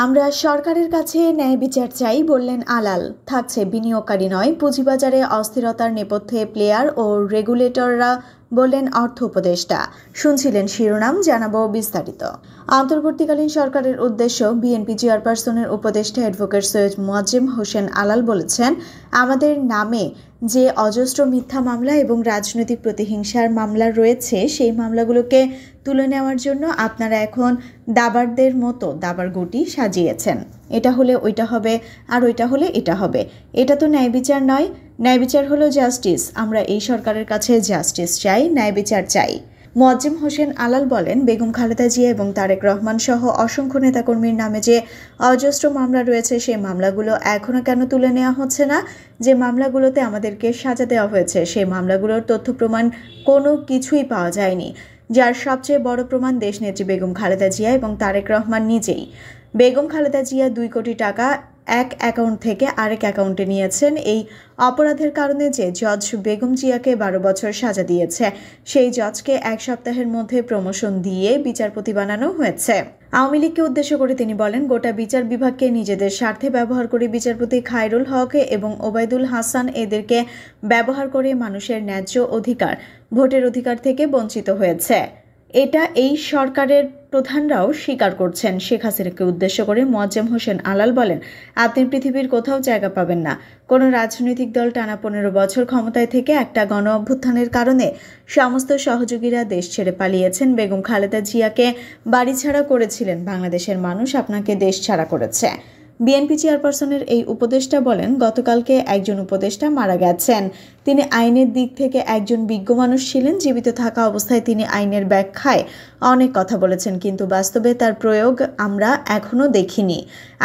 আমরা সরকারের কাছে ন্যায় বিচার চাই বললেন আলাল। থাকছে বিনিয়োগকারী নয়, পুঁজিবাজারে অস্থিরতার নেপথ্যে প্লেয়ার ও রেগুলেটররা বললেন অর্থ উপদেষ্টা। শুনছিলেন শিরোনাম, জানাবো বিস্তারিত। অন্তর্বর্তীকালীন সরকারের উদ্দেশ্য বিএনপি চেয়ারপারসনের উপদেষ্টা অ্যাডভোকেট সৈয়দ মোয়াজ্জেম হোসেন আলাল বলেছেন, আমাদের নামে যে অজস্র মিথ্যা মামলা এবং রাজনৈতিক প্রতিহিংসার মামলা রয়েছে, সেই মামলাগুলোকে তুলে নেওয়ার জন্য আপনারা এখন দাবারদের মতো দাবার গুটি সাজিয়েছেন। এটা হলে ওইটা হবে, আর ওইটা হলে এটা হবে। এটা তো ন্যায় বিচার নয়। ন্যায় বিচার হলো জাস্টিস। আমরা এই সরকারের কাছে জাস্টিস চাই, ন্যায় বিচার চাই। মোয়াজ্জেম হোসেন আলাল বলেন, বেগম খালেদা জিয়া এবং তারেক রহমান সহ অসংখ্য নেতাকর্মীর নামে যে অজস্র মামলা রয়েছে, সেই মামলাগুলো এখনও কেন তুলে নেওয়া হচ্ছে না? যে মামলাগুলোতে আমাদেরকে সাজা দেওয়া হয়েছে, সেই মামলাগুলোর তথ্য প্রমাণ কোনো কিছুই পাওয়া যায়নি। যার সবচেয়ে বড় প্রমাণ দেশনেত্রী বেগম খালেদা জিয়া এবং তারেক রহমান নিজেই। বেগম খালেদা জিয়া 2 কোটি টাকা এক অ্যাকাউন্ট থেকে আরেক অ্যাকাউন্টে নিয়েছেন এই অপরাধের কারণে যে জজ বেগম জিয়াকে 12 বছর সাজা দিয়েছে, সেই জজকে 1 সপ্তাহের মধ্যে প্রমোশন দিয়ে বিচারপতি বানানো হয়েছে। আওয়ামী লীগকে উদ্দেশ্য করে তিনি বলেন, গোটা বিচার বিভাগকে নিজেদের স্বার্থে ব্যবহার করে বিচারপতি খায়রুল হক এবং ওবায়দুল হাসান এদেরকে ব্যবহার করে মানুষের ন্যায্য অধিকার, ভোটের অধিকার থেকে বঞ্চিত হয়েছে। এটা এই সরকারের প্রধানরাও স্বীকার করছেন। শেখ হাসিনাকে উদ্দেশ্য করে মোয়াজ্জেম হোসেন আলাল বলেন, আপনি পৃথিবীর কোথাও জায়গা পাবেন না। কোনো রাজনৈতিক দল টানা 15 বছর ক্ষমতায় থেকে একটা গণ অভ্যুত্থানের কারণে সমস্ত সহযোগীরা দেশ ছেড়ে পালিয়েছেন। বেগম খালেদা জিয়াকে বাড়ি ছাড়া করেছিলেন বাংলাদেশের মানুষ, আপনাকে দেশ ছাড়া করেছে। বিএনপি চেয়ারপারসনের এই উপদেষ্টা বলেন, গতকালকে একজন উপদেষ্টা মারা গেছেন। তিনি আইনের দিক থেকে একজন বিজ্ঞ মানুষ ছিলেন। জীবিত থাকা অবস্থায় তিনি আইনের ব্যাখ্যায় অনেক কথা বলেছেন, কিন্তু বাস্তবে তার প্রয়োগ আমরা এখনও দেখিনি।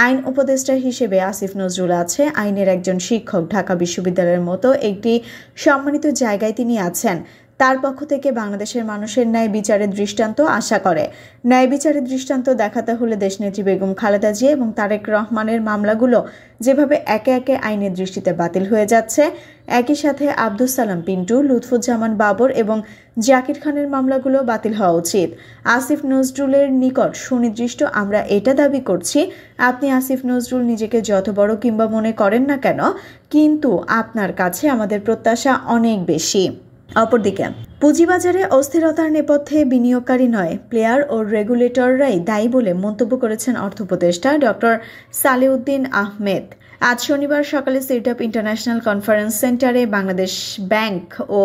আইন উপদেষ্টা হিসেবে আসিফ নজরুল আছে, আইনের একজন শিক্ষক, ঢাকা বিশ্ববিদ্যালয়ের মতো একটি সম্মানিত জায়গায় তিনি আছেন। তার পক্ষ থেকে বাংলাদেশের মানুষের ন্যায় বিচারের দৃষ্টান্ত আশা করে। ন্যায় বিচারের দৃষ্টান্ত দেখাতে হলে দেশনেত্রী বেগম খালেদা জিয়া এবং তারেক রহমানের মামলাগুলো যেভাবে একে একে আইনের দৃষ্টিতে বাতিল হয়ে যাচ্ছে, একই সাথে আব্দুস সালাম পিন্টু, লুৎফুজ্জামান বাবর এবং জাকির খানের মামলাগুলো বাতিল হওয়া উচিত। আসিফ নজরুলের নিকট সুনির্দিষ্ট আমরা এটা দাবি করছি, আপনি আসিফ নজরুল নিজেকে যত বড় কিংবা মনে করেন না কেন, কিন্তু আপনার কাছে আমাদের প্রত্যাশা অনেক বেশি। অপরদিকে পুঁজিবাজারে অস্থিরতার নেপথ্যে বিনিয়োগকারী নয়, প্লেয়ার ও রেগুলেটররাই দায়ী বলে মন্তব্য করেছেন অর্থ উপদেষ্টা ডক্টর সালেউদ্দিন আহমেদ। আজ শনিবার সকালে সিরডাপ ইন্টারন্যাশনাল কনফারেন্স সেন্টারে বাংলাদেশ ব্যাংক ও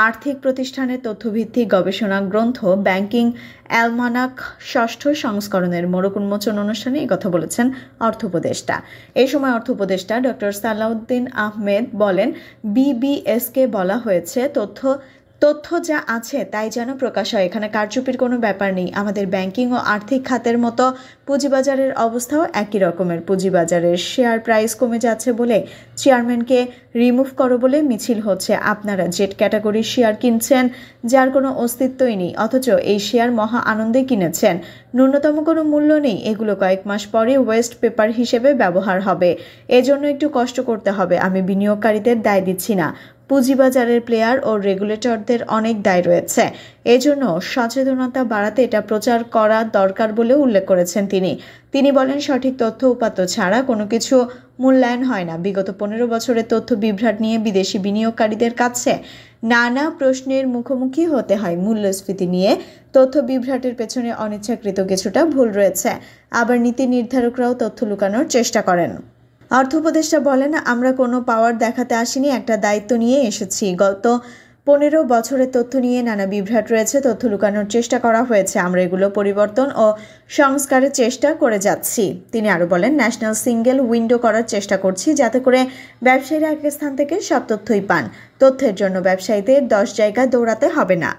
আর্থিক প্রতিষ্ঠানের তথ্যভিত্তিক গবেষণা গ্রন্থ ব্যাংকিং অ্যালমানাক 6ষ্ঠ সংস্করণের মোড়ক উন্মোচন অনুষ্ঠানে কথা বলেছেন অর্থ উপদেষ্টা। এই সময় অর্থ উপদেষ্টা ডক্টর সালাউদ্দিন আহমেদ বলেন, বিবিএসকে বলা হয়েছে তথ্য যা আছে তাই যেন প্রকাশ হয়, এখানে কারচুপির কোনো ব্যাপার নেই। আমাদের ব্যাংকিং ও আর্থিক খাতের মতো পুঁজিবাজারের অবস্থাও একই রকমের। পুঁজিবাজারের শেয়ার প্রাইস কমে যাচ্ছে বলে চেয়ারম্যানকে রিমুভ করো বলে মিছিল হচ্ছে। আপনারা জেড ক্যাটাগরির শেয়ার কিনছেন যার কোনো অস্তিত্বই নেই, অথচ এই শেয়ার মহা আনন্দে কিনেছেন। ন্যূনতম কোনো মূল্য নেই। এগুলো কয়েক মাস পরে ওয়েস্ট পেপার হিসেবে ব্যবহার হবে। এজন্য একটু কষ্ট করতে হবে। আমি বিনিয়োগকারীদের দায় দিচ্ছি না, পুঁজিবাজারের প্লেয়ার ও রেগুলেটরদের অনেক দায় রয়েছে। এজন্য সচেতনতা বাড়াতে এটা প্রচার করা দরকার বলেও উল্লেখ করেছেন তিনি বলেন, সঠিক তথ্য উপাত্ত ছাড়া কোনো কিছু মূল্যায়ন হয় না। বিগত 15 বছরের তথ্য বিভ্রাট নিয়ে বিদেশি বিনিয়োগকারীদের কাছে নানা প্রশ্নের মুখোমুখি হতে হয়। মূল্যস্ফীতি নিয়ে তথ্য বিভ্রাটের পেছনে অনিচ্ছাকৃত কিছুটা ভুল রয়েছে, আবার নীতি নির্ধারকরাও তথ্য লুকানোর চেষ্টা করেন। অর্থ উপদেষ্টা বলেন, আমরা কোনো পাওয়ার দেখাতে আসিনি, একটা দায়িত্ব নিয়ে এসেছি। গত 15 বছরের তথ্য নিয়ে নানা বিভ্রাট রয়েছে, তথ্য লুকানোর চেষ্টা করা হয়েছে। আমরা এগুলো পরিবর্তন ও সংস্কারের চেষ্টা করে যাচ্ছি। তিনি আরও বলেন, ন্যাশনাল সিঙ্গেল উইন্ডো করার চেষ্টা করছি, যাতে করে ব্যবসায়ীরা এক স্থান থেকে সব তথ্যই পান। তথ্যের জন্য ব্যবসায়ীদের 10 জায়গায় দৌড়াতে হবে না।